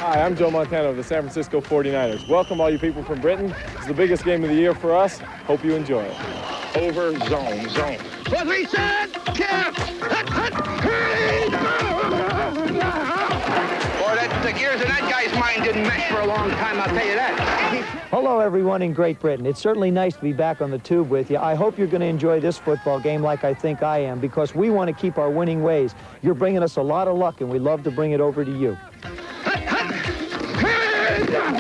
Hi, I'm Joe Montana of the San Francisco 49ers. Welcome all you people from Britain. It's the biggest game of the year for us. Hope you enjoy it. Over, zone. 4, 3, set, cap, Boy, the gears in that guy's mind didn't mesh for a long time, I'll tell you that. Hello, everyone in Great Britain. It's certainly nice to be back on the tube with you. I hope you're going to enjoy this football game like I think I am, because we want to keep our winning ways. You're bringing us a lot of luck, and we love to bring it over to you. Right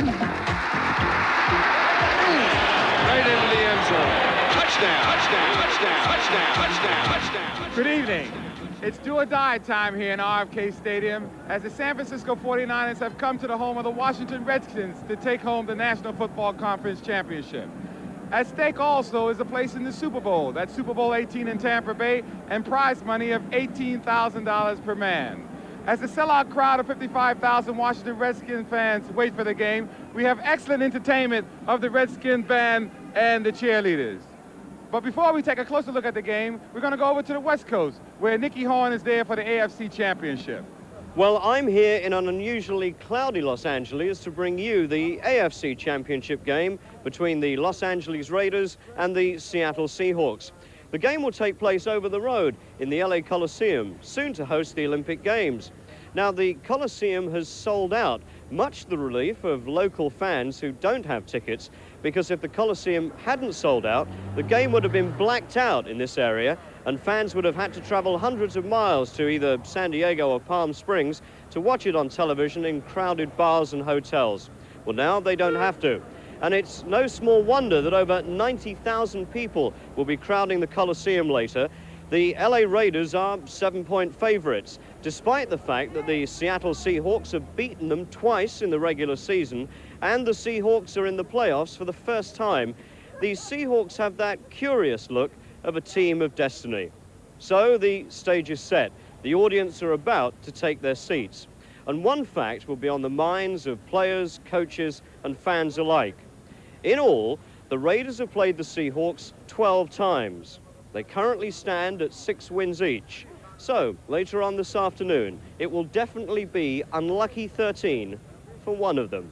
into the end zone. Touchdown. Good evening. It's do or die time here in RFK Stadium as the San Francisco 49ers have come to the home of the Washington Redskins to take home the National Football Conference Championship. At stake also is a place in the Super Bowl, that's Super Bowl 18 in Tampa Bay, and prize money of $18,000 per man. As the sellout crowd of 55,000 Washington Redskins fans wait for the game, we have excellent entertainment of the Redskins band and the cheerleaders. But before we take a closer look at the game, we're going to go over to the West Coast, where Nicky Horn is there for the AFC Championship. Well, I'm here in an unusually cloudy Los Angeles to bring you the AFC Championship game between the Los Angeles Raiders and the Seattle Seahawks. The game will take place over the road in the LA Coliseum, soon to host the Olympic Games. Now, the Coliseum has sold out, much to the relief of local fans who don't have tickets, because if the Coliseum hadn't sold out, the game would have been blacked out in this area, and fans would have had to travel hundreds of miles to either San Diego or Palm Springs to watch it on television in crowded bars and hotels. Well, now they don't have to. And it's no small wonder that over 90,000 people will be crowding the Coliseum later. The LA Raiders are 7-point favorites, despite the fact that the Seattle Seahawks have beaten them twice in the regular season, and the Seahawks are in the playoffs for the first time. The Seahawks have that curious look of a team of destiny. So the stage is set. The audience are about to take their seats. And one fact will be on the minds of players, coaches, and fans alike. In all, the Raiders have played the Seahawks 12 times. They currently stand at 6 wins each. So, later on this afternoon, it will definitely be unlucky 13 for one of them.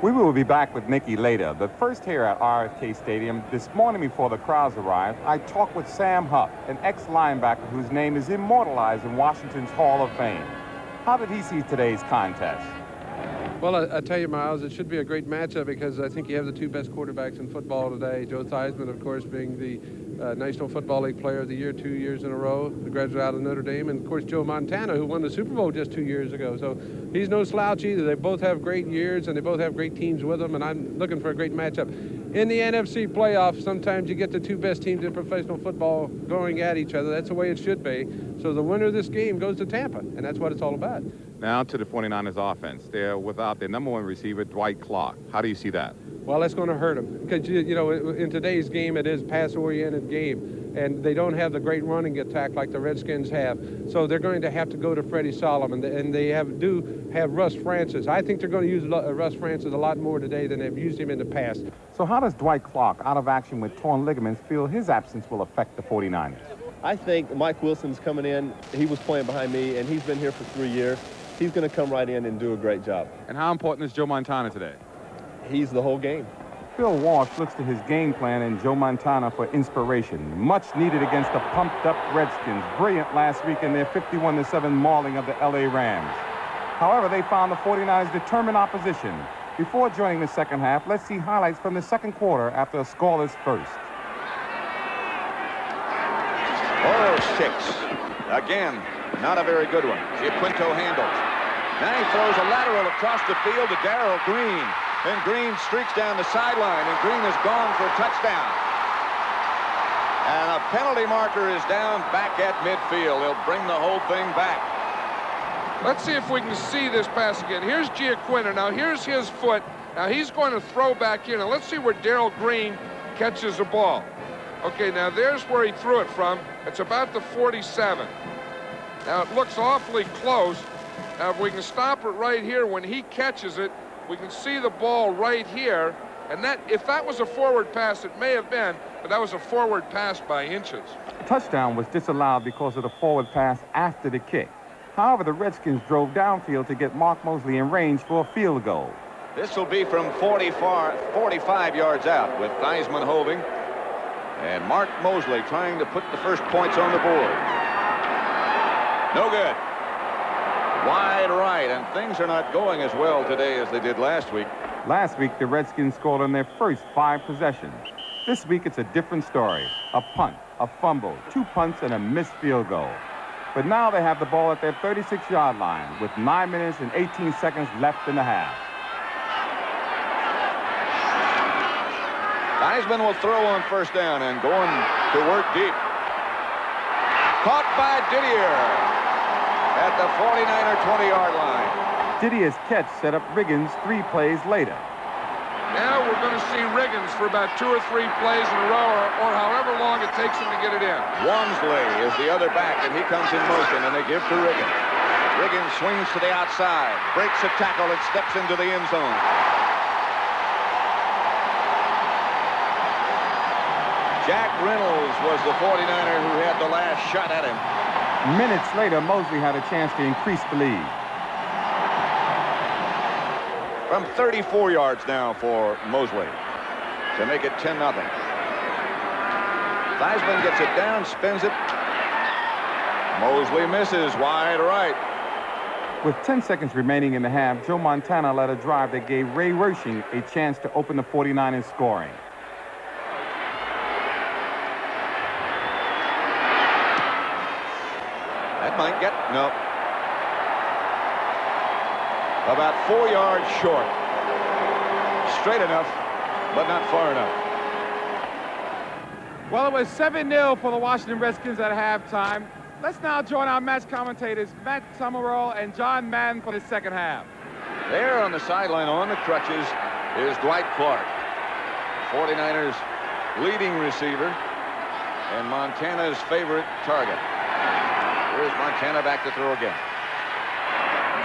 We will be back with Nicky later, but first here at RFK Stadium, this morning before the crowds arrived, I talked with Sam Huff, an ex-linebacker whose name is immortalized in Washington's Hall of Fame. How did he see today's contest? Well, I tell you, Miles, it should be a great matchup because I think you have the two best quarterbacks in football today. Joe Theismann, of course, being the National Football League Player of the Year 2 years in a row, the graduate out of Notre Dame, and, of course, Joe Montana, who won the Super Bowl just 2 years ago. So he's no slouch either. They both have great years, and they both have great teams with them, and I'm looking for a great matchup. In the NFC playoffs, sometimes you get the two best teams in professional football going at each other. That's the way it should be. So the winner of this game goes to Tampa, and that's what it's all about. Now to the 49ers offense. They're without their number one receiver, Dwight Clark. How do you see that? Well, that's going to hurt them because, you know, in today's game, it is pass-oriented game, and they don't have the great running attack like the Redskins have. So they're going to have to go to Freddie Solomon, and they do have Russ Francis. I think they're going to use Russ Francis a lot more today than they've used him in the past. So how does Dwight Clark, out of action with torn ligaments, feel his absence will affect the 49ers? I think Mike Wilson's coming in. He was playing behind me, and he's been here for 3 years. He's going to come right in and do a great job. And how important is Joe Montana today? He's the whole game. Phil Walsh looks to his game plan and Joe Montana for inspiration. Much needed against the pumped-up Redskins. Brilliant last week in their 51-7 mauling of the LA Rams. However, they found the 49ers determined opposition. Before joining the second half, let's see highlights from the second quarter after a scoreless first. 4-6. Again, not a very good one. Giaquinto handles. Now he throws a lateral across the field to Darrell Green. Then Green streaks down the sideline, and Green is gone for a touchdown. And a penalty marker is down back at midfield. They'll bring the whole thing back. Let's see if we can see this pass again. Here's Giaquinto. Now, here's his foot. Now, he's going to throw back in. And let's see where Darrell Green catches the ball. Okay, now there's where he threw it from. It's about the 47. Now, it looks awfully close. Now, if we can stop it right here, when he catches it, we can see the ball right here. And that, if that was a forward pass, it may have been, but that was a forward pass by inches. The touchdown was disallowed because of the forward pass after the kick. However, the Redskins drove downfield to get Mark Mosley in range for a field goal. This will be from 45 yards out with Theismann holding. And Mark Mosley trying to put the first points on the board. No good. Wide right, and things are not going as well today as they did last week. Last week, the Redskins scored on their first 5 possessions. This week, it's a different story. A punt, a fumble, 2 punts, and a missed field goal. But now they have the ball at their 36-yard line with 9 minutes and 18 seconds left in the half. Theismann will throw on first down and going to work deep. Caught by Didier at the 49er 20-yard line. Didier's catch set up Riggins 3 plays later. Now we're going to see Riggins for about 2 or 3 plays in a row, or however long it takes him to get it in. Walmsley is the other back, and he comes in motion, and they give to Riggins. Riggins swings to the outside, breaks a tackle, and steps into the end zone. Jack Reynolds was the 49er who had the last shot at him. Minutes later, Mosley had a chance to increase the lead. From 34 yards now for Mosley to make it 10-0. Theismann gets it down, spins it. Mosley misses wide right. With 10 seconds remaining in the half, Joe Montana led a drive that gave Ray Rushing a chance to open the 49ers scoring. That might get, no. About 4 yards short. Straight enough, but not far enough. Well, it was 7-0 for the Washington Redskins at halftime. Let's now join our match commentators, Matt Summerall and John Madden, for the second half. There on the sideline on the crutches is Dwight Clark, 49ers leading receiver and Montana's favorite target. Here's Montana back to throw again.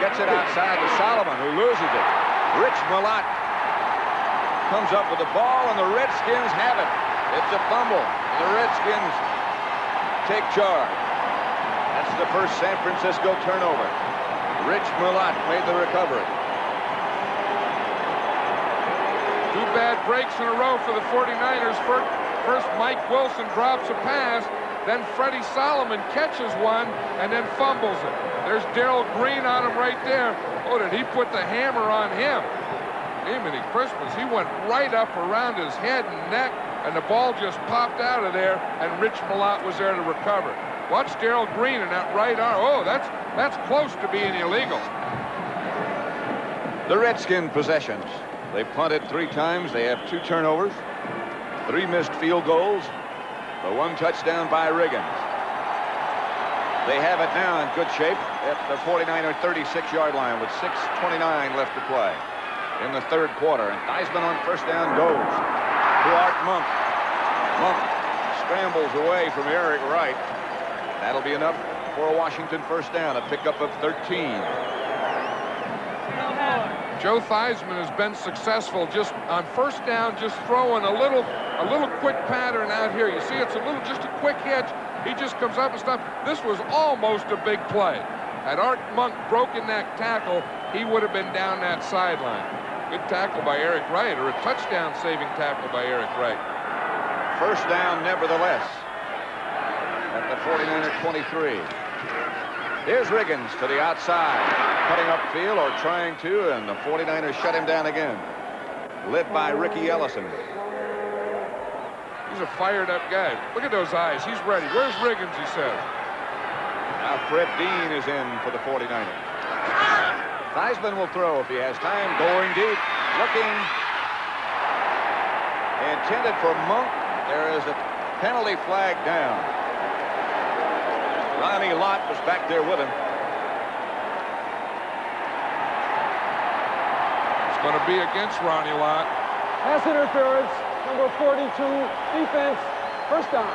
Gets it outside to Solomon, who loses it. Rich Malott comes up with the ball, and the Redskins have it. It's a fumble. The Redskins take charge. That's the first San Francisco turnover. Rich Malott made the recovery. 2 bad breaks in a row for the 49ers. First Mike Wilson drops a pass. Then Freddie Solomon catches one and then fumbles it. There's Darrell Green on him right there. Oh, did he put the hammer on him? Jiminy Christmas, he went right up around his head and neck, and the ball just popped out of there, and Rich Malott was there to recover. Watch Darrell Green in that right arm. Oh, that's close to being illegal. The Redskin possessions. They punted 3 times. They have 2 turnovers, 3 missed field goals, the 1 touchdown by Riggins. They have it now in good shape at the 49er 36-yard line with 6:29 left to play in the 3rd quarter. And Theismann on first down goes to Art Monk. Monk scrambles away from Eric Wright. That'll be enough for a Washington first down, a pickup of 13. Joe Theismann has been successful just on first down, just throwing a little quick pattern out here. You see, it's just a quick hitch. He just comes up and stops. This was almost a big play. Had Art Monk broken that tackle, he would have been down that sideline. Good tackle by Eric Wright, or a touchdown-saving tackle by Eric Wright. First down, nevertheless, at the 49er 23. Here's Riggins to the outside, cutting upfield or trying to, and the 49ers shut him down again. Led by Ricky Ellison. He's a fired-up guy. Look at those eyes. He's ready. Where's Riggins, he says. Now Fred Dean is in for the 49ers. Theismann will throw if he has time. Going deep. Looking. Intended for Monk. There is a penalty flag down. Ronnie Lott was back there with him. It's going to be against Ronnie Lott. Pass interference, number 42, defense, first down.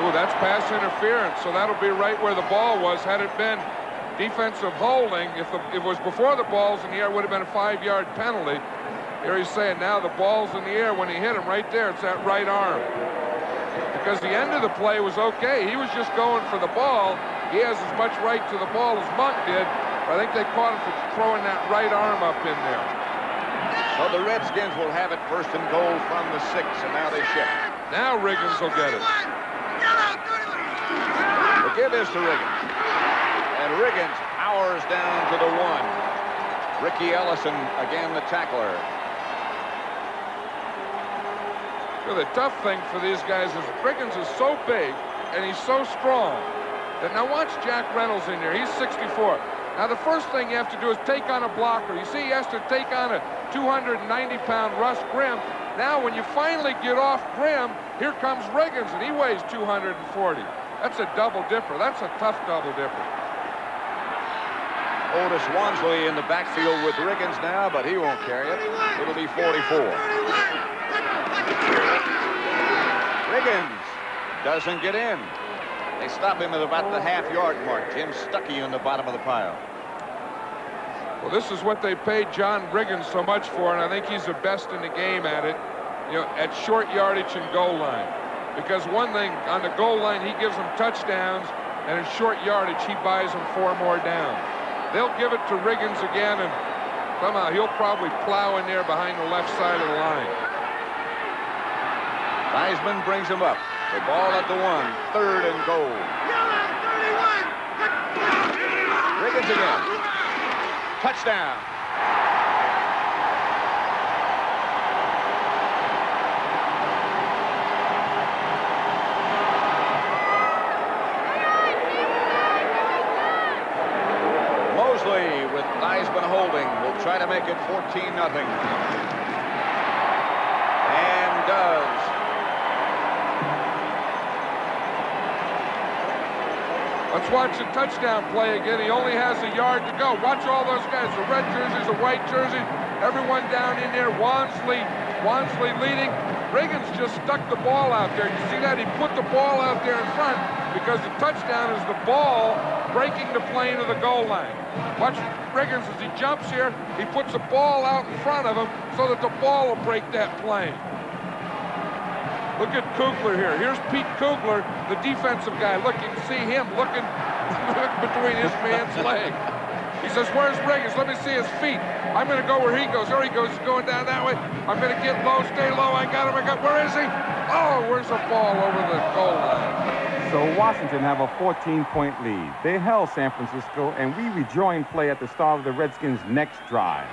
Ooh, that's pass interference, so that'll be right where the ball was. Had it been defensive holding, if it was before the ball's in the air, it would have been a 5-yard penalty. Here he's saying now the ball's in the air when he hit him right there. It's that right arm. Because the end of the play was okay. He was just going for the ball. he has as much right to the ball as Monk did, but I think they caught him for throwing that right arm up in there. So the Redskins will have it first and goal from the 6, and now they shift. Now Riggins will get it. The give is to Riggins. And Riggins powers down to the 1. Ricky Ellison, again the tackler. Well, the tough thing for these guys is Riggins is so big and he's so strong that now watch Jack Reynolds in there. He's 64. Now the first thing you have to do is take on a blocker. You see he has to take on a 290-pound Russ Grimm. Now when you finally get off Grimm, here comes Riggins, and he weighs 240. That's a double dipper. That's a tough double dipper. Otis Wansley in the backfield with Riggins now, but he won't carry it. It'll be 44. Riggins doesn't get in. They stop him at about the half-yard mark. Jim Stuckey on the bottom of the pile. Well, this is what they paid John Riggins so much for, and I think he's the best in the game at it, you know, at short yardage and goal line. Because one thing, on the goal line, he gives them touchdowns, and in short yardage, he buys them 4 more down. They'll give it to Riggins again, and somehow he'll probably plow in there behind the left side of the line. Theismann brings him up. The ball at the 1, 3rd and goal. Riggins again. Touchdown. Mosley with Theismann holding will try to make it 14-0. And does. Let's watch the touchdown play again. He only has a yard to go. Watch all those guys, the red jerseys, the white jerseys, everyone down in there. Wansley leading. Riggins just stuck the ball out there. You see that? He put the ball out there in front because the touchdown is the ball breaking the plane of the goal line. Watch Riggins as he jumps here. He puts the ball out in front of him so that the ball will break that plane. Look at Kugler here. Here's Pete Kugler, the defensive guy. Look, you can see him looking between his man's leg. He says, where's Riggins? Let me see his feet. I'm going to go where he goes. There he goes. He's going down that way. I'm going to get low, stay low. I got him. Where is he? Oh, where's the ball over the goal line? So Washington have a 14-point lead. They held San Francisco, and we rejoin play at the start of the Redskins' next drive.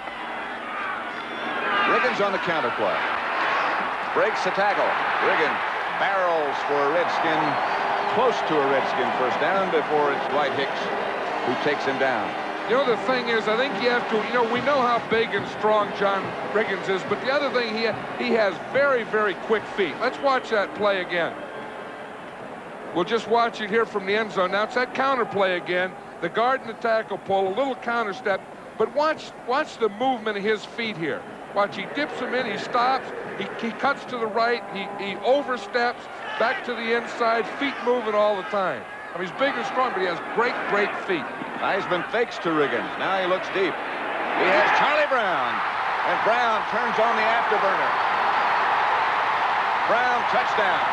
Riggins on the counter play. Breaks the tackle. Riggins barrels for a Redskin, close to a Redskin first down before it's Dwight Hicks who takes him down. You know, the thing is, I think you have to, you know, we know how big and strong John Riggins is, but the other thing, he has very, very quick feet. Let's watch that play again. We'll just watch it here from the end zone. Now it's that counter play again. The guard and the tackle pull, a little counter step, but watch the movement of his feet here. Watch, he dips him in, he stops, he cuts to the right, he oversteps, back to the inside, feet moving all the time. I mean, he's big and strong, but he has great, great feet. Theismann fakes to Riggins. Now he looks deep. He has Charlie Brown, and Brown turns on the afterburner. Brown, touchdown.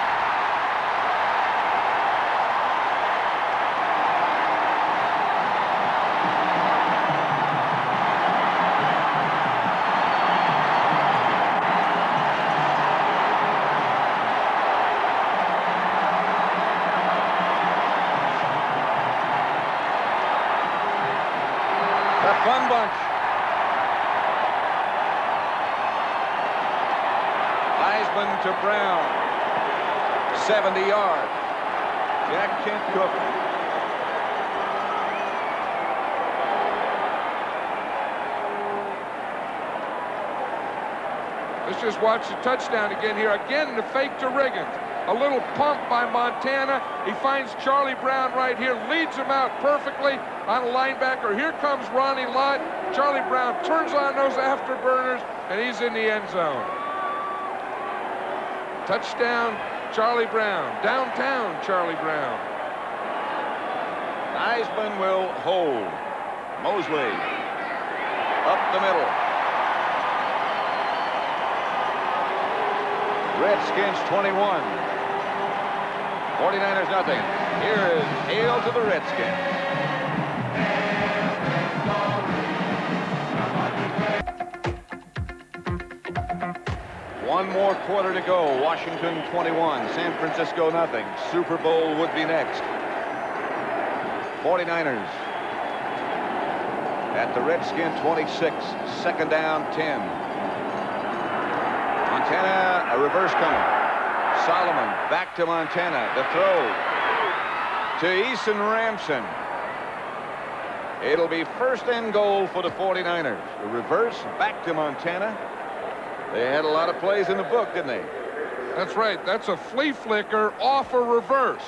Fun bunch. Theismann to Brown. 70 yards. Jack Kent Cook. Let's just watch the touchdown again here. Again, the fake to Riggins. A little pump by Montana. He finds Charlie Brown right here, leads him out perfectly on a linebacker. Here comes Ronnie Lott. Charlie Brown turns on those afterburners, and he's in the end zone. Touchdown, Charlie Brown. Downtown, Charlie Brown. Theismann will hold. Mosley up the middle. Redskins 21. 49ers nothing. Here is hail to the Redskins. One more quarter to go. Washington 21, San Francisco nothing. Super Bowl would be next. 49ers at the Redskin 26, second down 10. Montana, a reverse coming. Solomon back to Montana. The throw to Eason Ramson. It'll be first and goal for the 49ers. The reverse back to Montana. They had a lot of plays in the book, didn't they? That's right. That's a flea flicker off a reverse.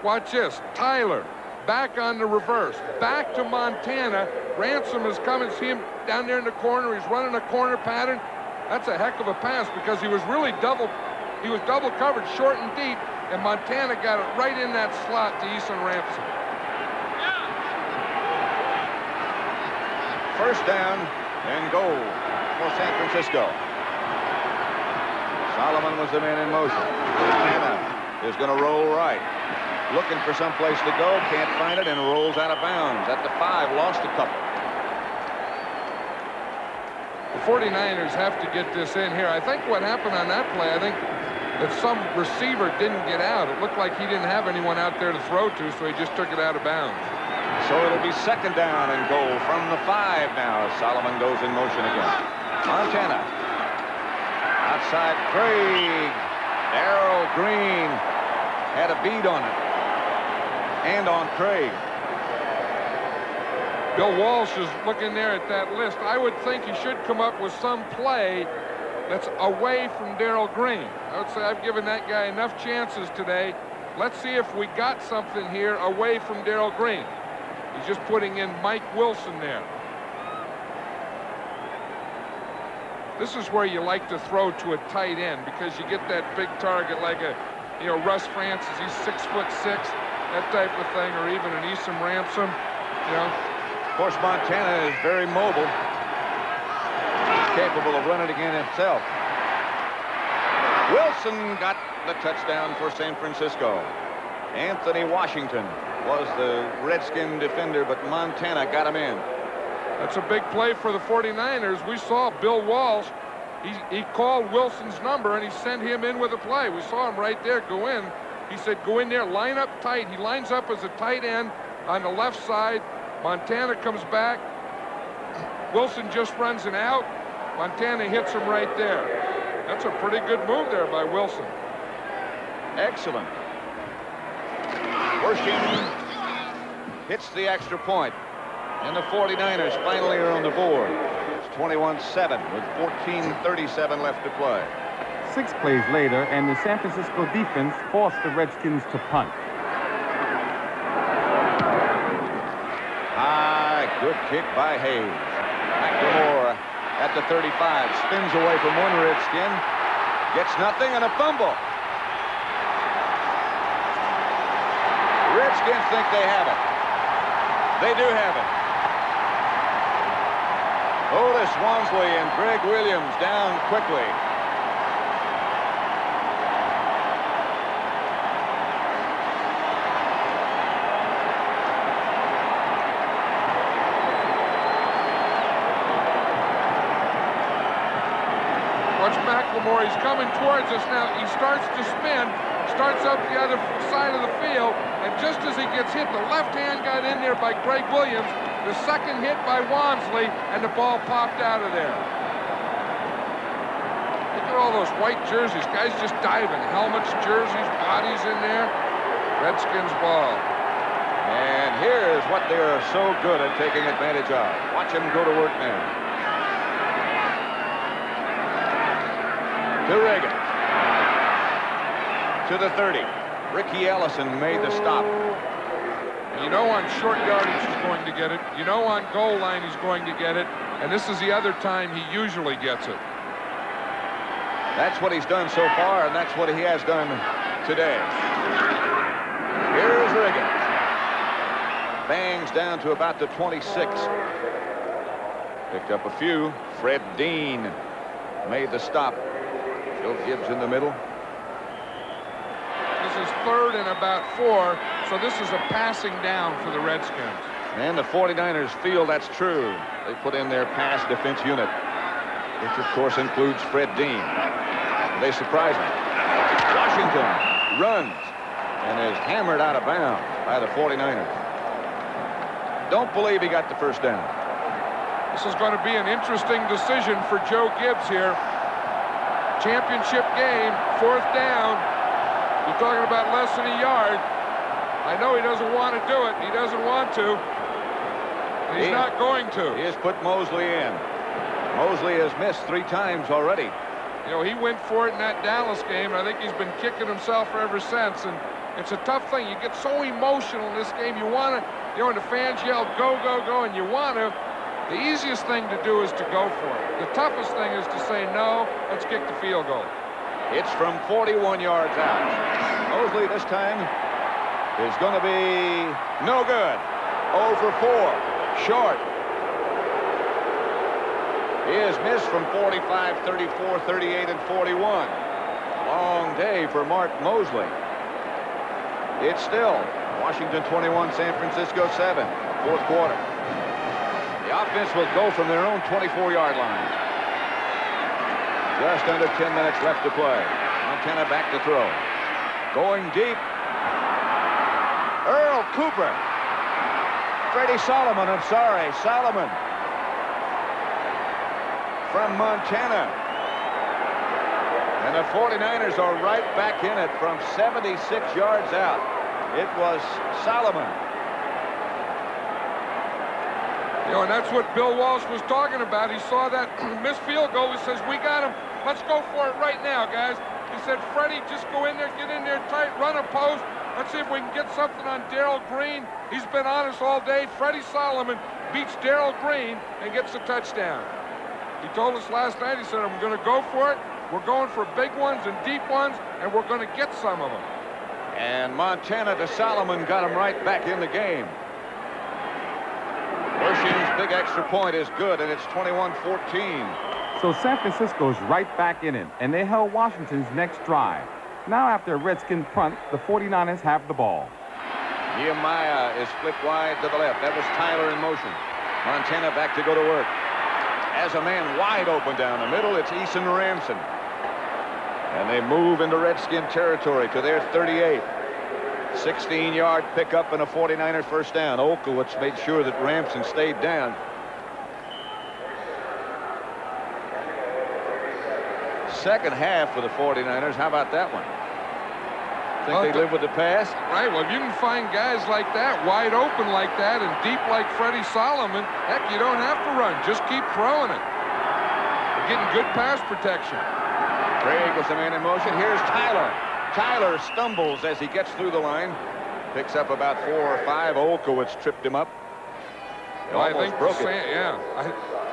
Watch this. Tyler back on the reverse. Back to Montana. Ransom is coming. See him down there in the corner. He's running a corner pattern. That's a heck of a pass because he was really double covered short and deep, and Montana got it right in that slot to Eason Ramson. First down and goal for San Francisco. Solomon was the man in motion. Montana is going to roll right. Looking for some place to go, can't find it, and rolls out of bounds. At the 5, lost a couple. The 49ers have to get this in here. I think what happened on that play, I think that some receiver didn't get out. It looked like he didn't have anyone out there to throw to, so he just took it out of bounds. So it'll be second down and goal from the 5 now. Solomon goes in motion again. Montana. Outside Craig. Darrell Green had a bead on it. And on Craig. Bill Walsh is looking there at that list. I would think he should come up with some play that's away from Darrell Green. I would say I've given that guy enough chances today. Let's see if we got something here away from Darrell Green. He's just putting in Mike Wilson there. This is where you like to throw to a tight end because you get that big target like a, Russ Francis. He's 6'6", that type of thing, or even an Eason Ramson, Of course, Montana is very mobile. He's capable of running again himself. Wilson got the touchdown for San Francisco. Anthony Washington was the Redskin defender, but Montana got him in. That's a big play for the 49ers. We saw Bill Walsh. He called Wilson's number, and he sent him in with a play. We saw him right there go in. He said, go in there, line up tight. He lines up as a tight end on the left side. Montana comes back. Wilson just runs an out. Montana hits him right there. That's a pretty good move there by Wilson. Excellent. Worsham hits the extra point. And the 49ers finally are on the board. It's 21-7 with 14:37 left to play. 6 plays later, and the San Francisco defense forced the Redskins to punt. Good kick by Hayes. McLemore at the 35. Spins away from one Redskin. Gets nothing and a fumble. Redskins think they have it. They do have it. Otis Wansley and Greg Williams down quickly. McLemore, he's coming towards us now. He starts to spin, starts up the other side of the field, and just as he gets hit, the left hand got in there by Greg Williams, the second hit by Wansley, and the ball popped out of there. Look at all those white jerseys. Guys just diving. Helmets, jerseys, bodies in there. Redskins ball. And here's what they are so good at taking advantage of. Watch him go to work now. To Reagan. To the 30. Ricky Ellison made the stop. You know on short yardage he's going to get it. You know on goal line he's going to get it. And this is the other time he usually gets it. That's what he's done so far, and that's what he has done today. Here's Reagan. Bangs down to about the 26. Picked up a few. Fred Dean made the stop. Joe Gibbs in the middle. This is 3rd and about 4, so this is a passing down for the Redskins. And the 49ers feel that's true. They put in their pass defense unit, which of course includes Fred Dean. They surprise him. Washington runs and is hammered out of bounds by the 49ers. Don't believe he got the first down. This is going to be an interesting decision for Joe Gibbs here. Championship game, 4th down. You're talking about less than a yard. I know he doesn't want to do it. He doesn't want to. He's not going to. He has put Mosley in. Mosley has missed 3 times already. You know, he went for it in that Dallas game, and I think he's been kicking himself ever since. And it's a tough thing. You get so emotional in this game. You want to, you know, when the fans yell, go, go, go, and you want to, the easiest thing to do is to go for it. The toughest thing is to say, no, let's kick the field goal. It's from 41 yards out. Mosley this time is going to be no good. 0 for 4. Short. He has missed from 45, 34, 38, and 41. Long day for Mark Mosley. It's still Washington 21, San Francisco 7, 4th quarter. The offense will go from their own 24-yard line. Just under 10 minutes left to play. Montana back to throw. Going deep. Earl Cooper. Freddie Solomon, I'm sorry, Solomon. From Montana. And the 49ers are right back in it from 76 yards out. It was Solomon. You know, and that's what Bill Walsh was talking about. He saw that missed field goal. He says, we got him. Let's go for it right now, guys. He said, Freddie, just go in there, get in there tight, run a post. Let's see if we can get something on Darrell Green. He's been on us all day. Freddie Solomon beats Darrell Green and gets a touchdown. He told us last night, he said, I'm going to go for it. We're going for big ones and deep ones, and we're going to get some of them. And Montana to Solomon got him right back in the game. Bushing's big extra point is good, and it's 21-14. So San Francisco's right back in it, and they held Washington's next drive. Now after a Redskin punt, the 49ers have the ball. Nehemiah is flipped wide to the left. That was Tyler in motion. Montana back to go to work. As a man wide open down the middle, it's Eason Ramson. And they move into Redskin territory to their 38. 16-yard pickup and a 49er first down. Olkowitz made sure that Ramson stayed down. Second half for the 49ers. How about that one? Think they live with the pass? Right. Well, if you can find guys like that, wide open like that, and deep like Freddie Solomon, heck, you don't have to run. Just keep throwing it. You're getting good pass protection. Craig was the man in motion. Here's Tyler. Tyler stumbles as he gets through the line. Picks up about 4 or 5. Olkowitz tripped him up. Well, I think broke it. Yeah,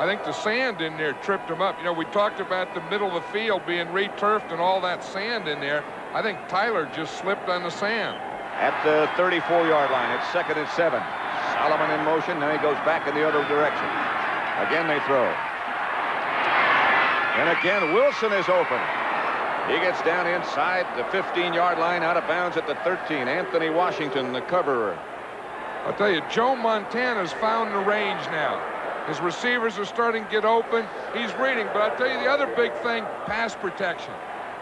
I think the sand in there tripped him up. You know, we talked about the middle of the field being re-turfed and all that sand in there. I think Tyler just slipped on the sand. At the 34-yard line, it's 2nd and 7. Solomon in motion. Now he goes back in the other direction. Again they throw. And again, Wilson is open. He gets down inside the 15-yard line, out of bounds at the 13. Anthony Washington, the coverer. I'll tell you, Joe Montana's found the range now. His receivers are starting to get open. He's reading, but I'll tell you the other big thing, pass protection.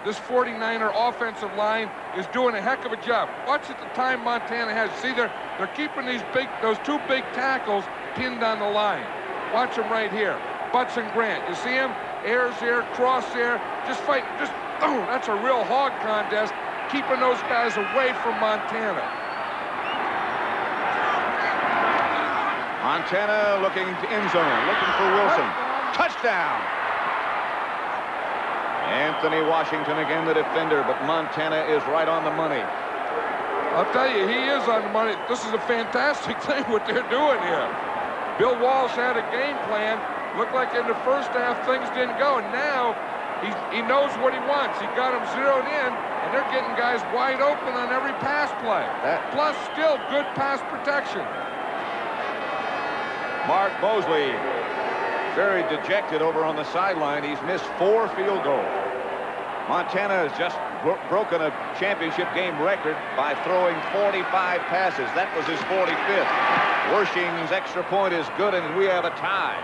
This 49er offensive line is doing a heck of a job. Watch at the time Montana has. See, they're keeping those 2 big tackles pinned on the line. Watch them right here. Butts and Grant. You see him? Airs there, cross there. Just fight. Oh, that's a real hog contest, keeping those guys away from Montana. Montana looking to end zone, looking for Wilson. Touchdown! Anthony Washington again, the defender, but Montana is right on the money. I'll tell you, he is on the money. This is a fantastic thing what they're doing here. Bill Walsh had a game plan. Looked like in the first half things didn't go, and now he knows what he wants. He got them zeroed in, and they're getting guys wide open on every pass play. Plus, still good pass protection. Mark Mosley, very dejected over on the sideline. He's missed 4 field goals. Montana has just broken a championship game record by throwing 45 passes. That was his 45th. Wersching's extra point is good, and we have a tie.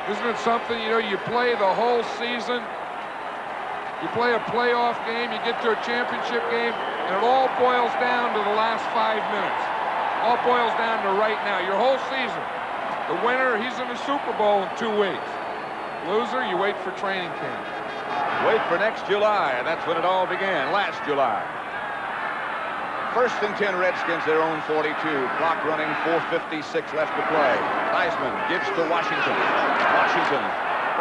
Isn't it something, you know, you play the whole season, you play a playoff game, you get to a championship game, and it all boils down to the last 5 minutes. All boils down to right now, your whole season. The winner, he's in the Super Bowl in 2 weeks. Loser, you wait for training camp. Wait for next July, and that's when it all began, last July. 1st and 10 Redskins, their own 42. Clock running, 4:56 left to play. Theismann gives to Washington. Washington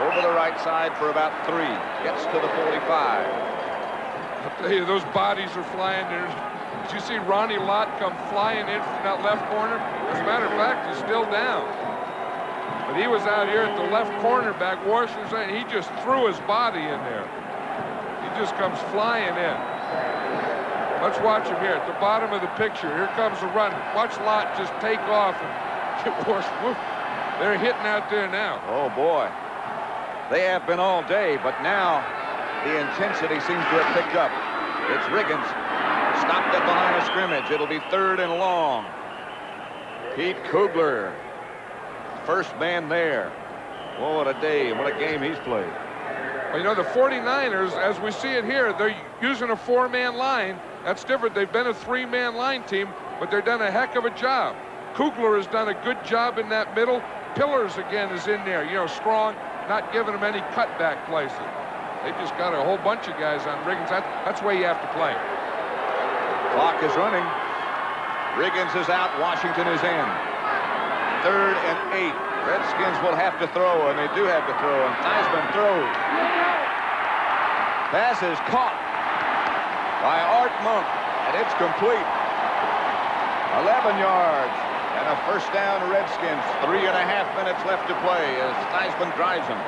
over the right side for about 3. Gets to the 45. I'll tell you, those bodies are flying there. Did you see Ronnie Lott come flying in from that left corner? As a matter of fact, he's still down. But he was out here at the left cornerback, Washington, and he just threw his body in there. He just comes flying in. Let's watch him here at the bottom of the picture. Here comes the run. Watch Lott just take off and get Washington. They're hitting out there now. Oh, boy. They have been all day, but now the intensity seems to have picked up. It's Riggins. Stopped at the line of scrimmage. It'll be 3rd and long. Pete Kugler. First man there. Oh, what a day, what a game he's played. Well, you know, the 49ers, as we see it here, they're using a 4-man line. That's different. They've been a 3-man line team, but they've done a heck of a job. Kugler has done a good job in that middle. Pillars, again, is in there. You know, strong, not giving them any cutback places. They just got a whole bunch of guys on Riggins. That's the way you have to play. Clock is running. Riggins is out. Washington is in. 3rd and 8. Redskins will have to throw, and they do have to throw, and Theismann throws. Pass is caught by Art Monk, and it's complete. 11 yards, and a first down Redskins. 3.5 minutes left to play as Theismann drives him.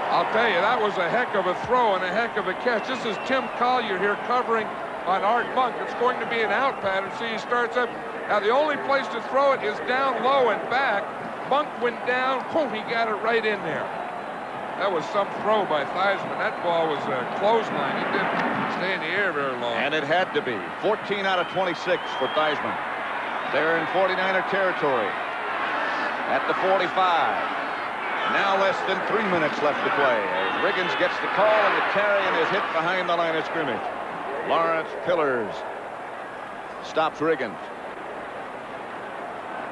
I'll tell you, that was a heck of a throw and a heck of a catch. This is Tim Collier here covering on Art Monk. It's going to be an out pattern. See, he starts up. Now, the only place to throw it is down low and back. Monk went down. Boom, he got it right in there. That was some throw by Theismann. That ball was a clothesline. It didn't stay in the air very long. And it had to be. 14 out of 26 for Theismann. They're in 49er territory at the 45. Now less than 3 minutes left to play as Riggins gets the call, and the carry and is hit behind the line of scrimmage. Lawrence Pillars stops Riggins.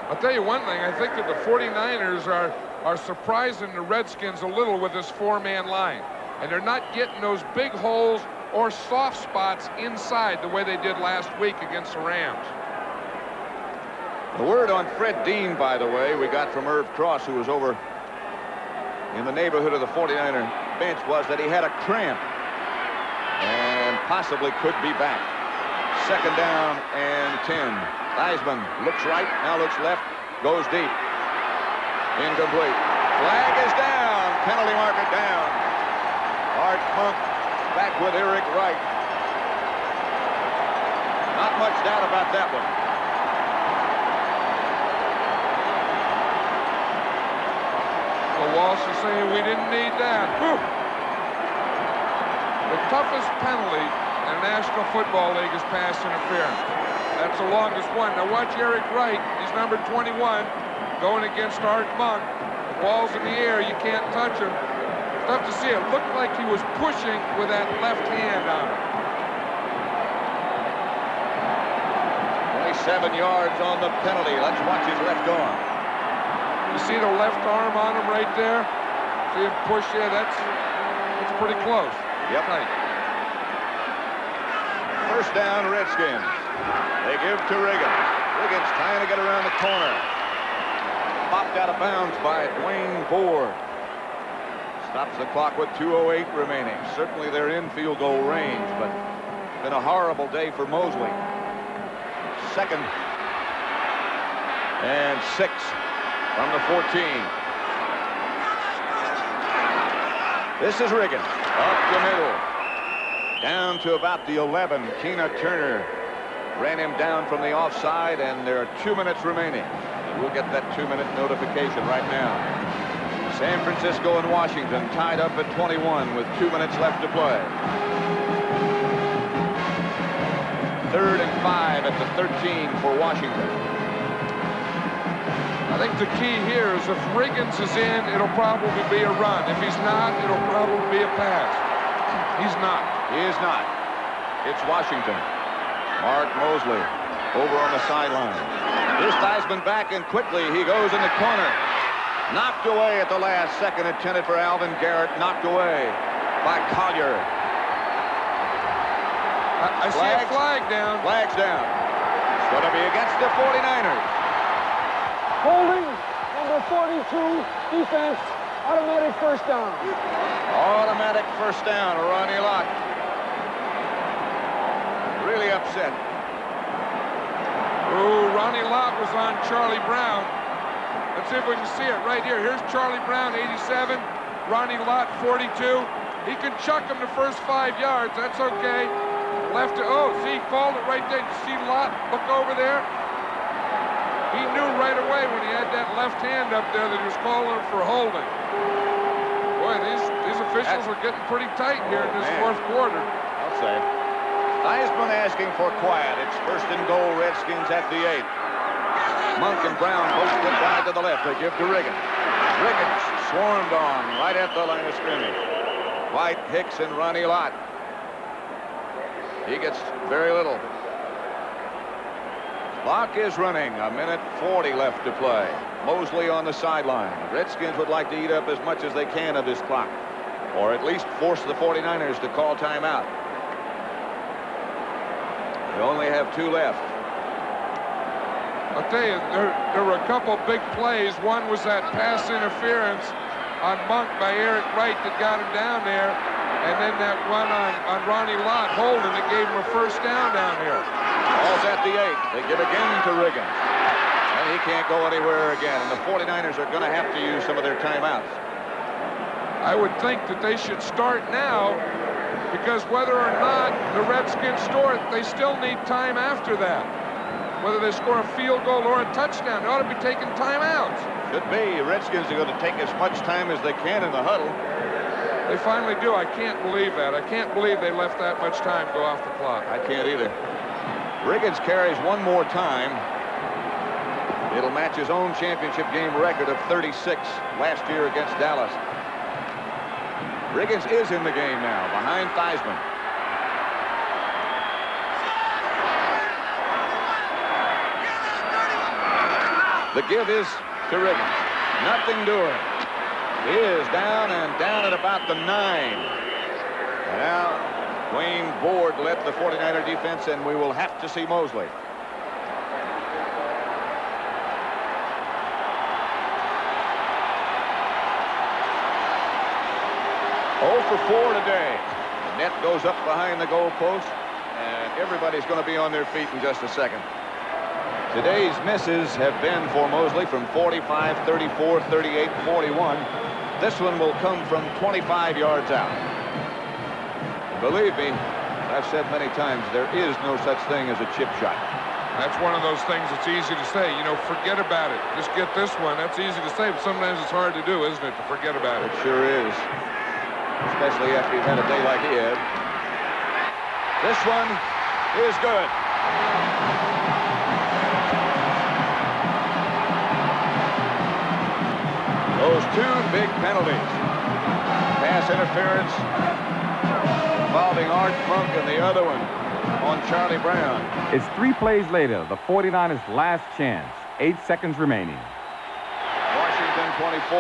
I'll tell you one thing. I think that the 49ers are surprising the Redskins a little with this 4-man line. And they're not getting those big holes or soft spots inside the way they did last week against the Rams. The word on Fred Dean, by the way, we got from Irv Cross, who was over in the neighborhood of the 49er bench, was that he had a cramp and possibly could be back. 2nd down and 10. Theismann looks right, now looks left, goes deep. Incomplete. Flag is down. Penalty marker down. Art Monk back with Eric Wright. Not much doubt about that one. Well, Walsh is saying we didn't need that. Whew. The toughest penalty in the National Football League is pass interference. That's the longest one. Now watch Eric Wright. He's number 21 going against Art Monk. The ball's in the air. You can't touch him. Tough to see. It looked like he was pushing with that left hand on it. 27 yards on the penalty. Let's watch his left arm. You see the left arm on him right there? See him push there? That's pretty close. Yep. Tight. First down, Redskins. They give to Riggins. Riggins trying to get around the corner. Popped out of bounds by Dwayne Board. Stops the clock with 2:08 remaining. Certainly they're in field goal range, but it's been a horrible day for Mosley. 2nd and 6 from the 14. This is Riggins up the middle. Down to about the 11. Tina Turner ran him down from the offside, and there are 2 minutes remaining. And we'll get that 2-minute notification right now. San Francisco and Washington tied up at 21 with 2 minutes left to play. 3rd and 5 at the 13 for Washington. I think the key here is if Riggins is in, it'll probably be a run. If he's not, it'll probably be a pass. He's not. He is not. It's Washington. Mark Mosley over on the sideline. Here's Theismann back, and quickly he goes in the corner. Knocked away at the last second, intended for Alvin Garrett. Knocked away by Collier. I see a flag down. Flag's down. It's going to be against the 49ers. Holding, number 42, defense, automatic first down. Automatic first down, Ronnie Lott. Really upset. Oh, Ronnie Lott was on Charlie Brown. Let's see if we can see it right here. Here's Charlie Brown, 87. Ronnie Lott, 42. He can chuck him the first 5 yards. That's okay. Left to, oh, see, he called it right there. You see Lott look over there? He knew right away when he had that left hand up there that he was calling for holding. Boy, these officials are getting pretty tight here in this fourth quarter. I'll say. Theismann asking for quiet. It's 1st and goal, Redskins at the 8. Monk and Brown both get wide to the left. They give to Riggins. Riggins swarmed on right at the line of scrimmage. White, Hicks, and Ronnie Lott. He gets very little. Clock is running. 1:40 left to play. Mosley on the sideline. The Redskins would like to eat up as much as they can of this clock, or at least force the 49ers to call timeout. They only have 2 left. I'll tell you, there were a couple big plays. One was that pass interference on Monk by Eric Wright that got him down there, and then that one on Ronnie Lott holding that gave him a first down here. Ball's at the 8. They give again to Riggins. And he can't go anywhere again. And the 49ers are going to have to use some of their timeouts. I would think that they should start now, because whether or not the Redskins score it, they still need time after that. Whether they score a field goal or a touchdown, they ought to be taking timeouts. Should be. Redskins are going to take as much time as they can in the huddle. They finally do. I can't believe that. I can't believe they left that much time go off the clock. I can't either. Riggins carries one more time. It'll match his own championship game record of 36 last year against Dallas. Riggins is in the game now, behind Theismann. The give is to Riggins. Nothing doing. He is down and down at about the 9. Now, Wayne Board led the 49er defense, and we will have to see Mosley. Oh for 4 today. The net goes up behind the goalpost, and everybody's going to be on their feet in just a second. Today's misses have been for Mosley from 45, 34, 38, 41. This one will come from 25 yards out. Believe me, I've said many times, there is no such thing as a chip shot. That's one of those things that's easy to say. You know, forget about it. Just get this one. That's easy to say, but sometimes it's hard to do, isn't it, to forget about it? It sure is. Especially after you've had a day like he had. This one is good. Those 2 big penalties. Pass interference involving Art Monk, and the other one on Charlie Brown. It's 3 plays later, the 49ers' last chance. 8 seconds remaining. Washington 24,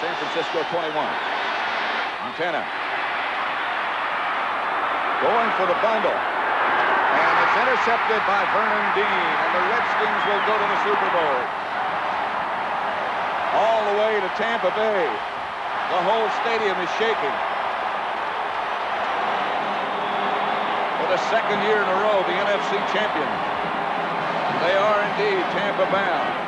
San Francisco 21. Montana going for the bundle. And it's intercepted by Vernon Dean, and the Redskins will go to the Super Bowl. All the way to Tampa Bay. The whole stadium is shaking. For the 2nd year in a row, the NFC champions. They are indeed Tampa bound.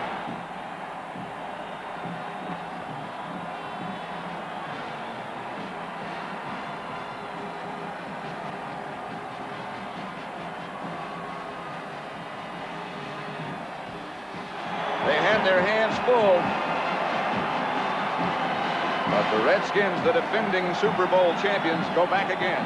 They had their hands full. But the Redskins, the defending Super Bowl champions, go back again.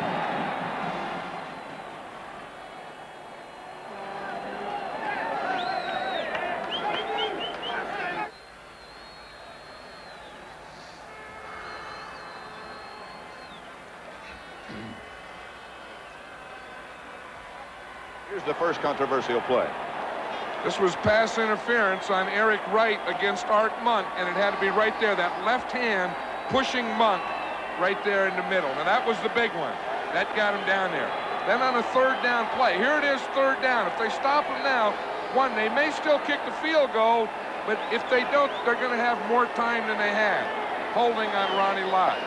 Here's the first controversial play. This was pass interference on Eric Wright against Art Monk, and it had to be right there, that left hand pushing Monk right there in the middle. Now that was the big one. That got him down there. Then on a third down play, here it is, third down. If they stop him now, one, they may still kick the field goal, but if they don't, they're going to have more time than they had. Holding on Ronnie Lott.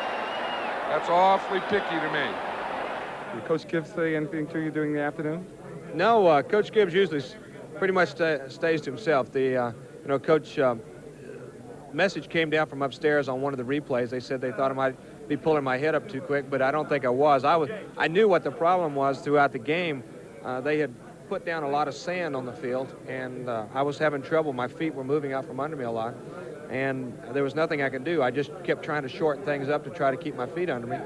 That's awfully picky to me. Did Coach Gibbs say anything to you during the afternoon? No, Coach Gibbs usually pretty much stays to himself. Coach message came down from upstairs on one of the replays. They said they thought I might be pulling my head up too quick, but I don't think I was. I knew what the problem was throughout the game. They had put down a lot of sand on the field, and I was having trouble. My feet were moving out from under me a lot, and there was nothing I could do. I just kept trying to shorten things up to try to keep my feet under me.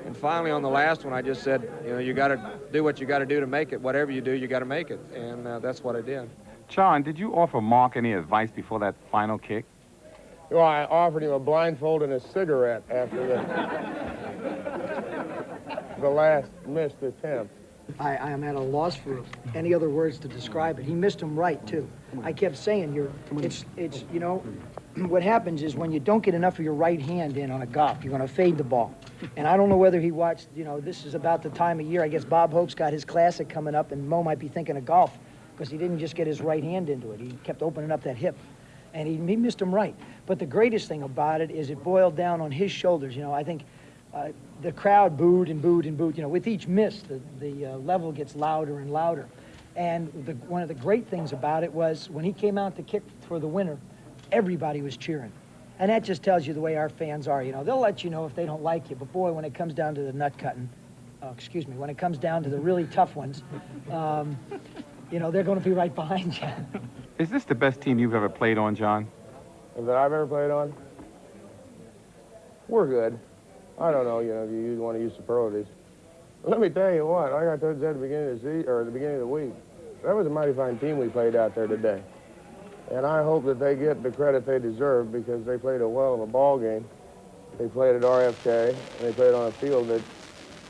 And finally, on the last one, I just said, you got to do what you got to do to make it. Whatever you do, you got to make it. And that's what I did. John, did you offer Mark any advice before that final kick? Well, I offered him a blindfold and a cigarette after the last missed attempt. I am at a loss for any other words to describe it. He missed him right, too. I kept saying, what happens is when you don't get enough of your right hand in on a golf, you're going to fade the ball. And I don't know whether he watched, this is about the time of year. I guess Bob Hope's got his classic coming up, and Mo might be thinking of golf because he didn't just get his right hand into it. He kept opening up that hip, and he missed him right. But the greatest thing about it is it boiled down on his shoulders. I think the crowd booed and booed and booed. With each miss, the level gets louder and louder. And one of the great things about it was when he came out to kick for the winner, everybody was cheering. And that just tells you the way our fans are. They'll let you know if they don't like you. But, boy, when it comes down to the nut cutting, when it comes down to the really tough ones, they're going to be right behind you. Is this the best team you've ever played on, John? That I've ever played on? We're good. I don't know, if you want to use superlatives. Let me tell you what, like I told you at the beginning of the week, that was a mighty fine team we played out there today. And I hope that they get the credit they deserve because they played a well of a ball game. They played at RFK, and they played on a field that,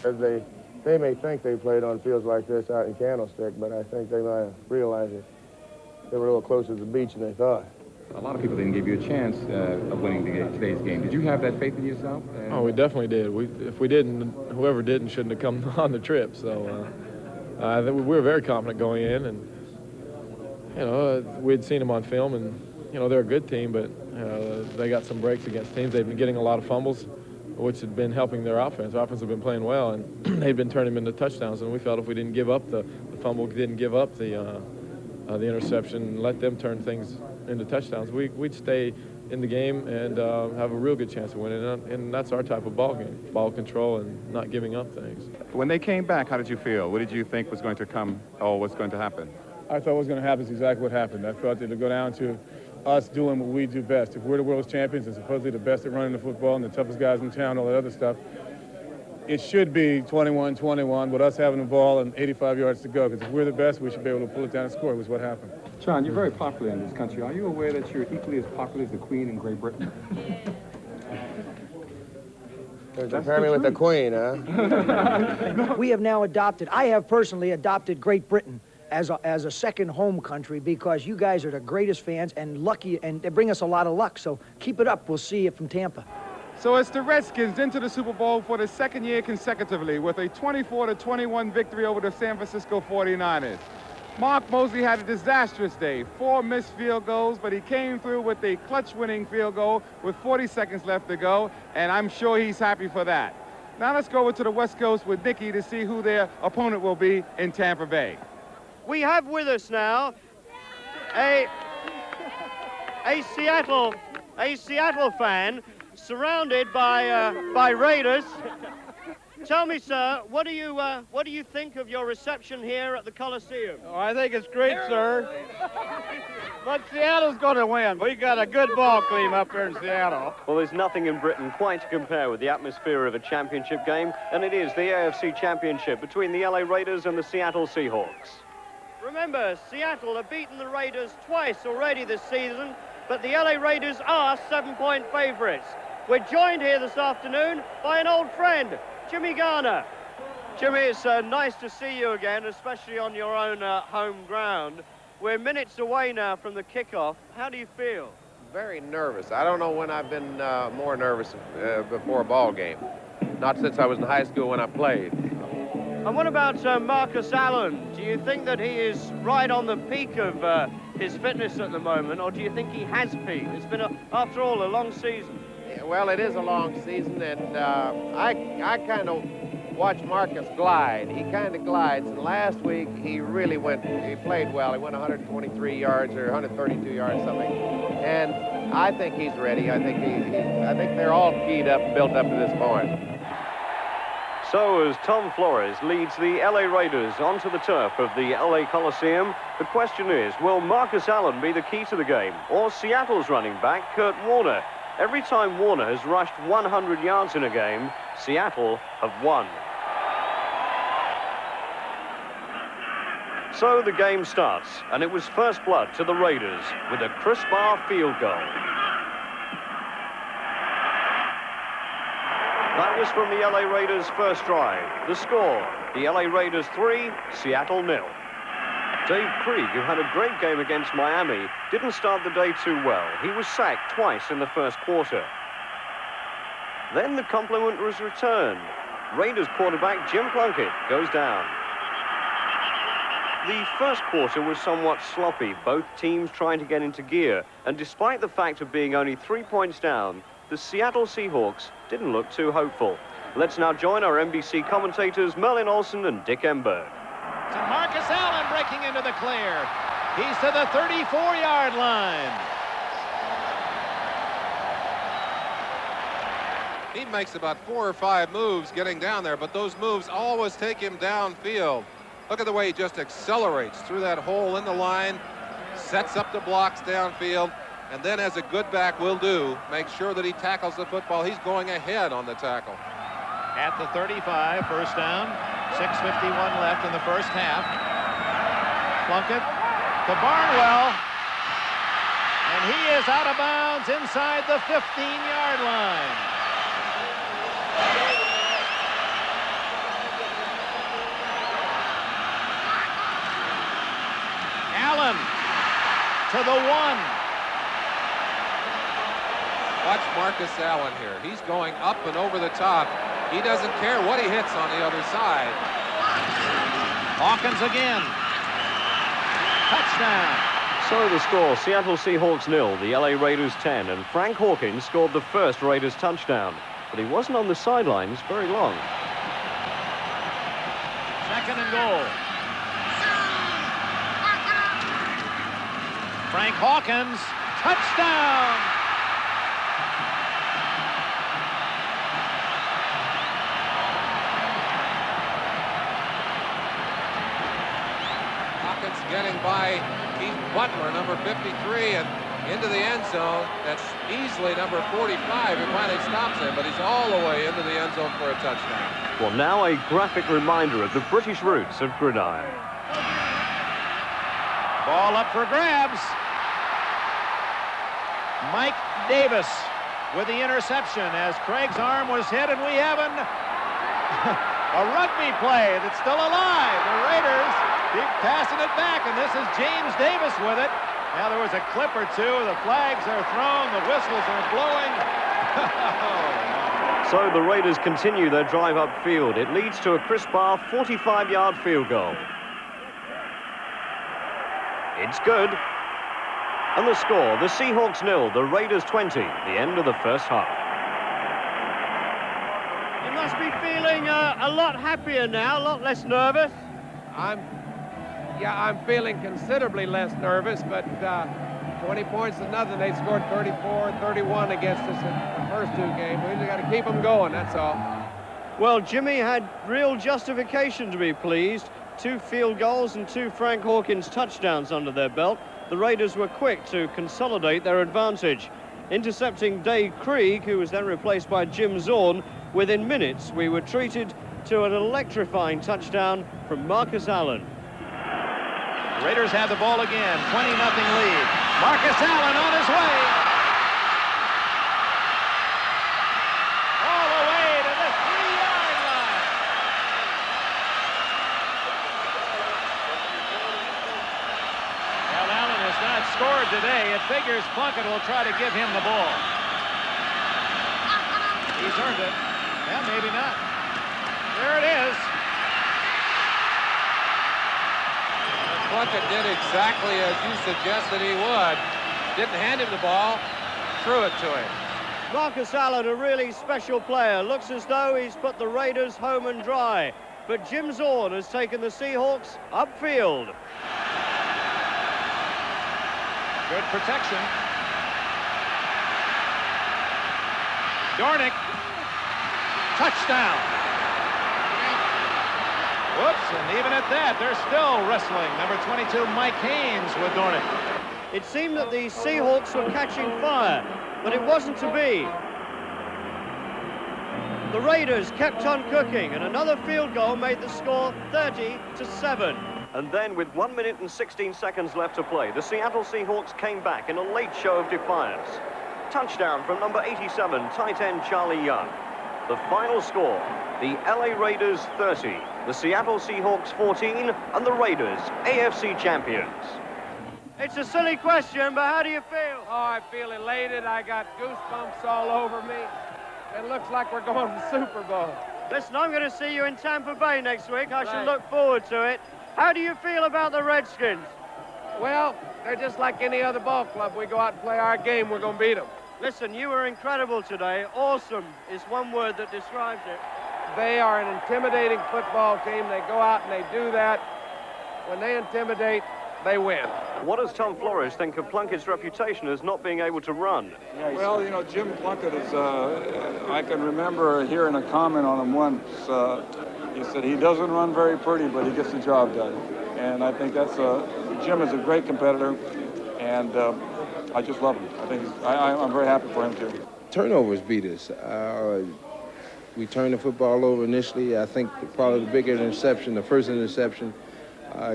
as they may think they played on fields like this out in Candlestick, but I think they might have realized that they were a little closer to the beach than they thought. A lot of people didn't give you a chance of winning today's game. Did you have that faith in yourself? Oh, we definitely did. If we didn't, whoever didn't shouldn't have come on the trip. So I think we were very confident going in, and we'd seen them on film, and they're a good team, but they got some breaks against teams. They've been getting a lot of fumbles, which had been helping their offense. Their offense have been playing well, and they've been turning them into touchdowns. And we felt if we didn't give up the fumble, didn't give up the interception, let them turn things into touchdowns, we'd stay in the game and have a real good chance of winning. And that's our type of ball game, ball control and not giving up things. When they came back, how did you feel? What did you think was going to come, or what's going to happen? I thought what was going to happen is exactly what happened. I felt it would go down to us doing what we do best. If we're the world's champions and supposedly the best at running the football and the toughest guys in town, all that other stuff, it should be 21-21 with us having the ball and 85 yards to go. Because if we're the best, we should be able to pull it down and score, was what happened. John, you're very popular in this country. Are you aware that you're equally as popular as the Queen in Great Britain? Compare me with the Queen, huh? We have now I have personally adopted Great Britain as a second home country because you guys are the greatest fans and lucky, and they bring us a lot of luck. So keep it up. We'll see you from Tampa. So it's the Redskins into the Super Bowl for the second year consecutively with a 24-21 victory over the San Francisco 49ers. Mark Mosley had a disastrous day, 4 missed field goals, but he came through with a clutch-winning field goal with 40 seconds left to go, and I'm sure he's happy for that. Now let's go over to the West Coast with Nicky to see who their opponent will be in Tampa Bay. We have with us now a Seattle fan surrounded by Raiders. Tell me, sir, what do you think of your reception here at the Coliseum? Oh, I think it's great, sir. But Seattle's going to win. We got a good ball team up here in Seattle. Well, there's nothing in Britain quite to compare with the atmosphere of a championship game, and it is the AFC Championship between the LA Raiders and the Seattle Seahawks. Remember, Seattle have beaten the Raiders twice already this season, but the LA Raiders are 7-point favorites. We're joined here this afternoon by an old friend, Jimmy Garner. Jimmy, it's nice to see you again, especially on your own home ground. We're minutes away now from the kickoff. How do you feel? Very nervous. I don't know when I've been more nervous before a ball game. Not since I was in high school when I played. And what about Marcus Allen? Do you think that he is right on the peak of his fitness at the moment, or do you think he has peaked? It's been, after all, a long season. Yeah, well, it is a long season, and I kind of watch Marcus glide. He kind of glides, and last week he really he played well. He went 123 yards or 132 yards, something. And I think he's ready. I think I think they're all keyed up, built up to this point. So as Tom Flores leads the LA Raiders onto the turf of the LA Coliseum, the question is, will Marcus Allen be the key to the game, or Seattle's running back, Kurt Warner? Every time Warner has rushed 100 yards in a game, Seattle have won. So the game starts, and it was first blood to the Raiders with a Chris Barr field goal. That was from the LA Raiders' first drive. The score, the LA Raiders 3, Seattle 0. Dave Krieg, who had a great game against Miami, didn't start the day too well. He was sacked twice in the first quarter. Then the compliment was returned. Raiders quarterback Jim Plunkett goes down. The first quarter was somewhat sloppy, both teams trying to get into gear, and despite the fact of being only 3 points down, the Seattle Seahawks didn't look too hopeful. Let's now join our NBC commentators Merlin Olsen and Dick Enberg. To Marcus Allen breaking into the clear. He's to the 34-yard line. He makes about 4 or 5 moves getting down there, but those moves always take him downfield. Look at the way he just accelerates through that hole in the line, sets up the blocks downfield, and then, as a good back will do, make sure that he tackles the football. He's going ahead on the tackle. At the 35, first down. 6:51 left in the first half. Plunkett to Barnwell. And he is out of bounds inside the 15-yard line. Allen to the 1. Watch Marcus Allen here. He's going up and over the top. He doesn't care what he hits on the other side. Hawkins again. Touchdown. So the score, Seattle Seahawks 0, the LA Raiders 10, and Frank Hawkins scored the first Raiders touchdown, but he wasn't on the sidelines very long. Second and goal. Frank Hawkins, touchdown. Getting by Keith Butler, number 53, and into the end zone. That's easily number 45 who finally stops him, but he's all the way into the end zone for a touchdown. Well, now a graphic reminder of the British roots of gridiron. Ball up for grabs. Mike Davis with the interception as Craig's arm was hit, and we have a rugby play that's still alive. The Raiders keep passing it back, and this is James Davis with it. Now there was a clip or two. The flags are thrown. The whistles are blowing. So the Raiders continue their drive upfield. It leads to a Chris Barr 45-yard field goal. It's good. And the score, the Seahawks 0, the Raiders 20, the end of the first half. You must be feeling a lot happier now, a lot less nervous. I'm feeling considerably less nervous, but 20 points to nothing. They scored 34, 31 against us in the first 2 games. We just got to keep them going, that's all. Well, Jimmy had real justification to be pleased. 2 field goals and 2 Frank Hawkins touchdowns under their belt. The Raiders were quick to consolidate their advantage, intercepting Dave Krieg, who was then replaced by Jim Zorn. Within minutes, we were treated to an electrifying touchdown from Marcus Allen. The Raiders have the ball again, 20-0 lead. Marcus Allen on his way. All the way to the 3-yard line. Well, Allen has not scored today. It figures Plunkett will try to give him the ball. He's earned it. Well, maybe not. There it is. Plunkett did exactly as you suggested he would. Didn't hand him the ball, threw it to him. Marcus Allen, a really special player. Looks as though he's put the Raiders home and dry. But Jim Zorn has taken the Seahawks upfield. Good protection. Dornick. Touchdown. Whoops, and even at that, they're still wrestling. Number 22, Mike Haynes with Dornick. It seemed that the Seahawks were catching fire, but it wasn't to be. The Raiders kept on cooking, and another field goal made the score 30-7. And then, with 1 minute and 16 seconds left to play, the Seattle Seahawks came back in a late show of defiance. Touchdown from number 87, tight end Charlie Young. The final score, the LA Raiders 30, the Seattle Seahawks 14, and the Raiders AFC champions. It's a silly question, but how do you feel? Oh, I feel elated. I got goosebumps all over me. It looks like we're going to the Super Bowl. Listen, I'm going to see you in Tampa Bay next week. I should look forward to it. How do you feel about the Redskins? Well, they're just like any other ball club. We go out and play our game, we're going to beat them. Listen, you were incredible today. Awesome is one word that describes it. They are an intimidating football team. They go out and they do that. When they intimidate, they win. What does Tom Flores think of Plunkett's reputation as not being able to run? Well, you know, Jim Plunkett is, I can remember hearing a comment on him once. He said he doesn't run very pretty, but he gets the job done. And I think that's, Jim is a great competitor, and I just love him. I think I'm very happy for him, too. Turnovers beat us. We turned the football over initially. I think probably the bigger interception, the first interception,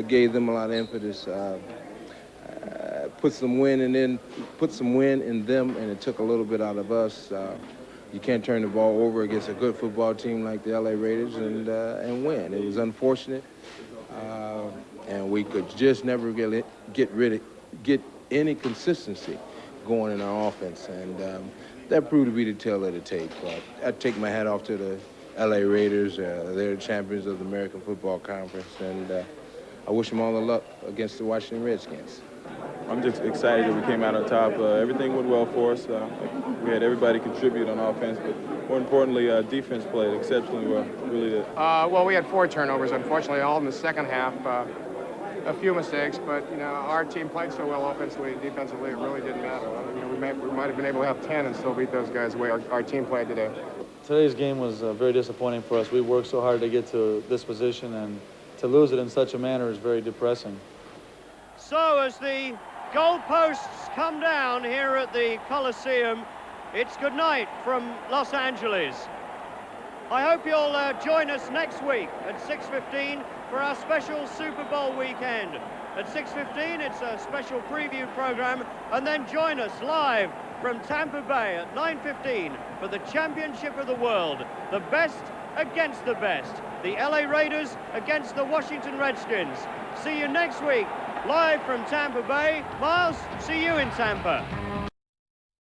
gave them a lot of impetus. Put some wind in them, and it took a little bit out of us. You can't turn the ball over against a good football team like the LA Raiders and win. It was unfortunate, and we could just never get any consistency going in our offense, and that proved to be the tail of the tape. I take my hat off to the LA Raiders. They're the champions of the American Football Conference, and I wish them all the luck against the Washington Redskins. I'm just excited that we came out on top. Everything went well for us. We had everybody contribute on offense, but more importantly, defense played exceptionally well. Really did. Well, we had 4 turnovers, unfortunately, all in the second half. A few mistakes, but you know, our team played so well offensively and defensively, it really didn't matter. You know, we might have been able to have 10 and still beat those guys the way our team played today. Today's game was very disappointing for us. We worked so hard to get to this position, and to lose it in such a manner is very depressing. So as the goalposts come down here at the Coliseum, it's good night from Los Angeles. I hope you'll join us next week at 6:15 for our special Super Bowl weekend. At 6:15, it's a special preview program, and then join us live from Tampa Bay at 9:15 for the championship of the world. The best against the best. The LA Raiders against the Washington Redskins. See you next week, live from Tampa Bay. Miles, see you in Tampa.